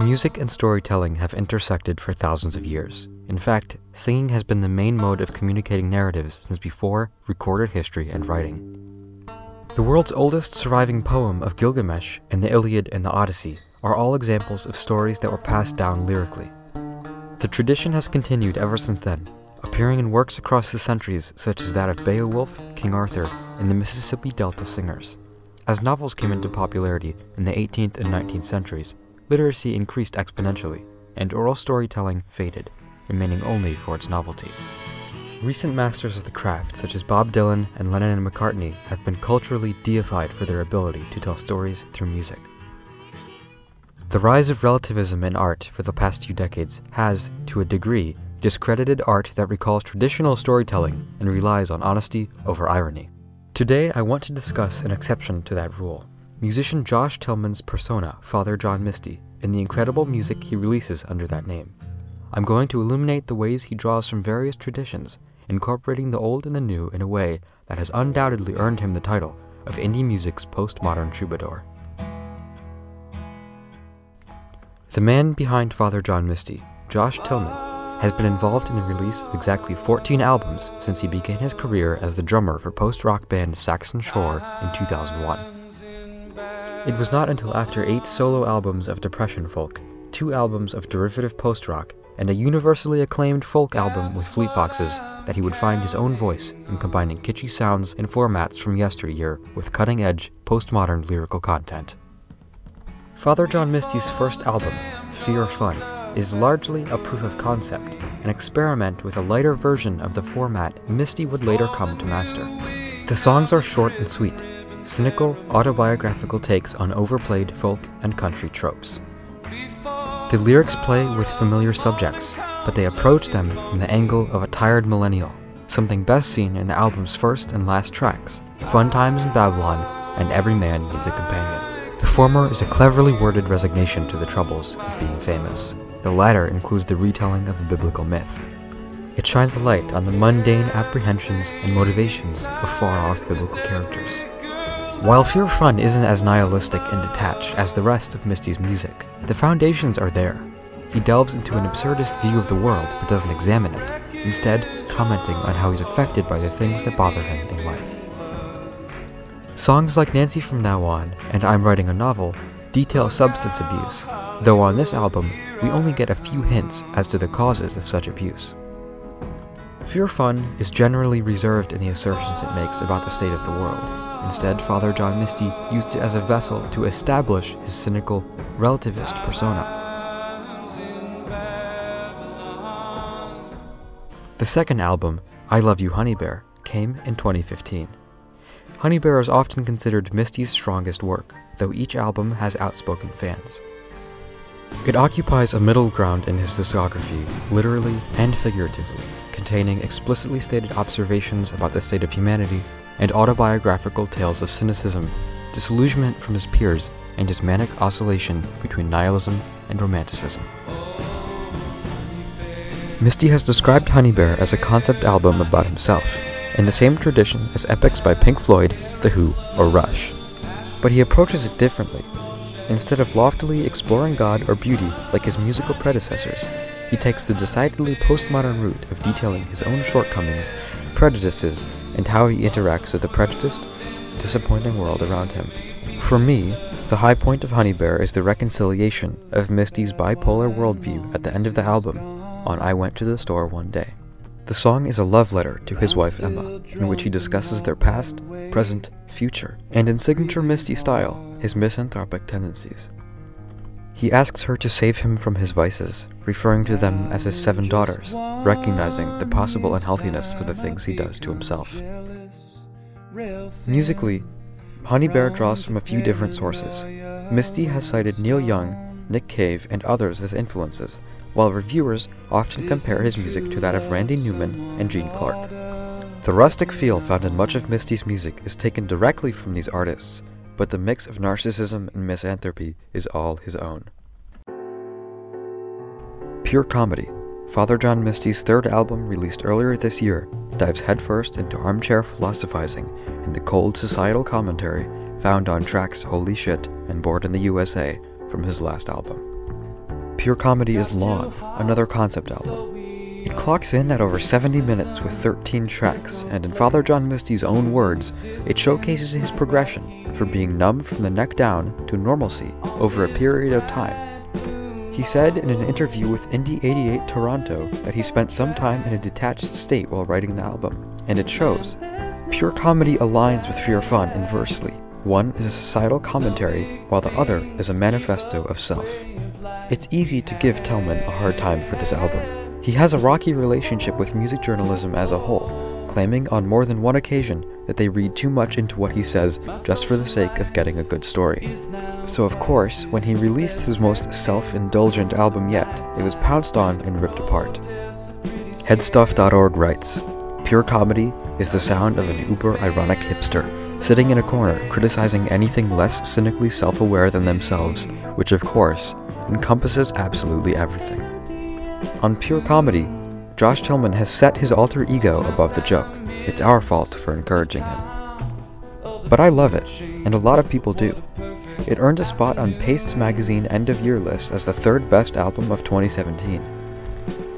Music and storytelling have intersected for thousands of years. In fact, singing has been the main mode of communicating narratives since before recorded history and writing. The world's oldest surviving poem of Gilgamesh and the Iliad and the Odyssey are all examples of stories that were passed down lyrically. The tradition has continued ever since then, appearing in works across the centuries such as that of Beowulf, King Arthur, and the Mississippi Delta singers. As novels came into popularity in the 18th and 19th centuries, literacy increased exponentially, and oral storytelling faded, remaining only for its novelty. Recent masters of the craft, such as Bob Dylan and Lennon and McCartney, have been culturally deified for their ability to tell stories through music. The rise of relativism in art for the past few decades has, to a degree, discredited art that recalls traditional storytelling and relies on honesty over irony. Today, I want to discuss an exception to that rule. Musician Josh Tillman's persona, Father John Misty, and the incredible music he releases under that name. I'm going to illuminate the ways he draws from various traditions, incorporating the old and the new in a way that has undoubtedly earned him the title of indie music's postmodern troubadour. The man behind Father John Misty, Josh Tillman, has been involved in the release of exactly 14 albums since he began his career as the drummer for post-rock band Saxon Shore in 2001. It was not until after 8 solo albums of depression folk, 2 albums of derivative post-rock, and a universally acclaimed folk album with Fleet Foxes that he would find his own voice in combining kitschy sounds and formats from yesteryear with cutting-edge, postmodern lyrical content. Father John Misty's first album, Fear Fun, is largely a proof of concept, an experiment with a lighter version of the format Misty would later come to master. The songs are short and sweet, cynical, autobiographical takes on overplayed folk and country tropes. The lyrics play with familiar subjects, but they approach them from the angle of a tired millennial, something best seen in the album's first and last tracks, Fun Times in Babylon and Every Man Needs a Companion. The former is a cleverly worded resignation to the troubles of being famous. The latter includes the retelling of a biblical myth. It shines a light on the mundane apprehensions and motivations of far-off biblical characters. While Fear Fun isn't as nihilistic and detached as the rest of Misty's music, the foundations are there. He delves into an absurdist view of the world but doesn't examine it, instead commenting on how he's affected by the things that bother him in life. Songs like Nancy From Now On and I'm Writing a Novel detail substance abuse, though on this album, we only get a few hints as to the causes of such abuse. Fear Fun is generally reserved in the assertions it makes about the state of the world. Instead, Father John Misty used it as a vessel to establish his cynical, relativist persona. The second album, I Love You Honey Bear, came in 2015. Honey Bear is often considered Misty's strongest work, though each album has outspoken fans. It occupies a middle ground in his discography, literally and figuratively, containing explicitly stated observations about the state of humanity and autobiographical tales of cynicism, disillusionment from his peers, and his manic oscillation between nihilism and romanticism. Misty has described Honey Bear as a concept album about himself, in the same tradition as epics by Pink Floyd, The Who, or Rush. But he approaches it differently. Instead of loftily exploring God or beauty like his musical predecessors, he takes the decidedly postmodern route of detailing his own shortcomings, prejudices, and how he interacts with the prejudiced, disappointing world around him. For me, the high point of Honey Bear is the reconciliation of Misty's bipolar worldview at the end of the album, on I Went to the Store One Day. The song is a love letter to his wife Emma, in which he discusses their past, present, future, and in signature Misty style, his misanthropic tendencies. He asks her to save him from his vices, referring to them as his 7 daughters, recognizing the possible unhealthiness of the things he does to himself. Musically, Honey Bear draws from a few different sources. Misty has cited Neil Young, Nick Cave, and others as influences, while reviewers often compare his music to that of Randy Newman and Gene Clark. The rustic feel found in much of Misty's music is taken directly from these artists, but the mix of narcissism and misanthropy is all his own. Pure Comedy, Father John Misty's third album released earlier this year, dives headfirst into armchair philosophizing and the cold societal commentary found on tracks Holy Shit and Born in the USA from his last album. Pure Comedy is long, another concept album. It clocks in at over 70 minutes with 13 tracks, and in Father John Misty's own words, it showcases his progression from being numb from the neck down to normalcy over a period of time. He said in an interview with Indie 88 Toronto that he spent some time in a detached state while writing the album, and it shows. Pure Comedy aligns with Fear Fun inversely. One is a societal commentary, while the other is a manifesto of self. It's easy to give Tillman a hard time for this album. He has a rocky relationship with music journalism as a whole, claiming on more than one occasion that they read too much into what he says just for the sake of getting a good story. So of course, when he released his most self-indulgent album yet, it was pounced on and ripped apart. Headstuff.org writes, "Pure Comedy is the sound of an uber-ironic hipster, sitting in a corner criticizing anything less cynically self-aware than themselves, which of course encompasses absolutely everything." On Pure Comedy, Josh Tillman has set his alter ego above the joke. It's our fault for encouraging him. But I love it, and a lot of people do. It earned a spot on Paste's magazine end-of-year list as the third best album of 2017.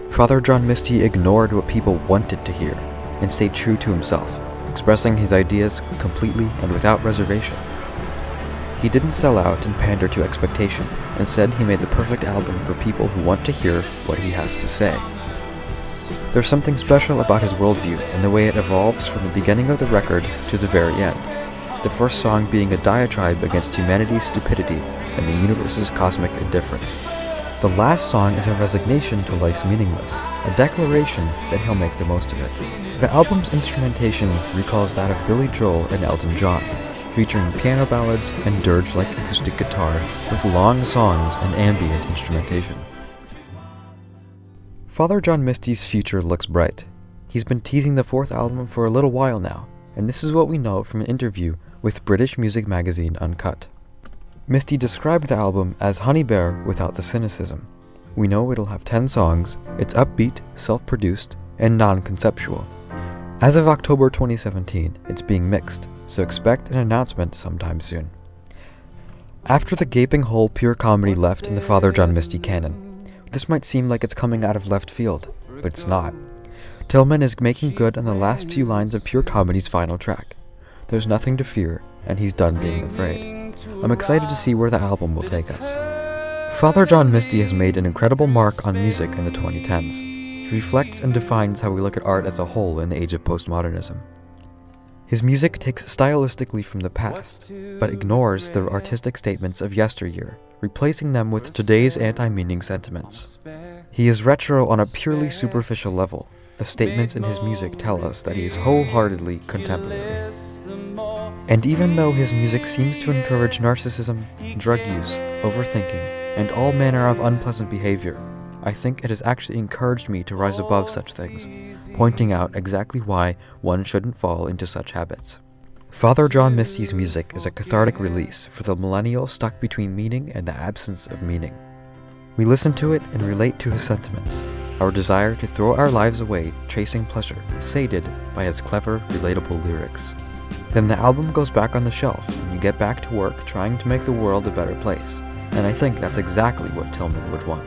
Father John Misty ignored what people wanted to hear, and stayed true to himself, expressing his ideas completely and without reservation. He didn't sell out and pander to expectation. Instead, he made the perfect album for people who want to hear what he has to say. There's something special about his worldview and the way it evolves from the beginning of the record to the very end, the first song being a diatribe against humanity's stupidity and the universe's cosmic indifference. The last song is a resignation to life's meaningless, a declaration that he'll make the most of it. The album's instrumentation recalls that of Billy Joel and Elton John, featuring piano ballads and dirge-like acoustic guitar with long songs and ambient instrumentation. Father John Misty's future looks bright. He's been teasing the fourth album for a little while now, and this is what we know from an interview with British music magazine Uncut. Misty described the album as Honey Bear without the cynicism. We know it'll have 10 songs, it's upbeat, self-produced, and non-conceptual. As of October 2017, it's being mixed, so expect an announcement sometime soon. After the gaping hole Pure Comedy left in the Father John Misty canon, this might seem like it's coming out of left field, but it's not. Tillman is making good on the last few lines of Pure Comedy's final track. There's nothing to fear, and he's done being afraid. I'm excited to see where the album will take us. Father John Misty has made an incredible mark on music in the 2010s. He reflects and defines how we look at art as a whole in the age of postmodernism. His music takes stylistically from the past, but ignores the artistic statements of yesteryear, replacing them with today's anti-meaning sentiments. He is retro on a purely superficial level. The statements in his music tell us that he is wholeheartedly contemporary. And even though his music seems to encourage narcissism, drug use, overthinking, and all manner of unpleasant behavior, I think it has actually encouraged me to rise above such things, pointing out exactly why one shouldn't fall into such habits. Father John Misty's music is a cathartic release for the millennial stuck between meaning and the absence of meaning. We listen to it and relate to his sentiments, our desire to throw our lives away chasing pleasure, sated by his clever, relatable lyrics. Then the album goes back on the shelf, and you get back to work trying to make the world a better place, and I think that's exactly what Tillman would want.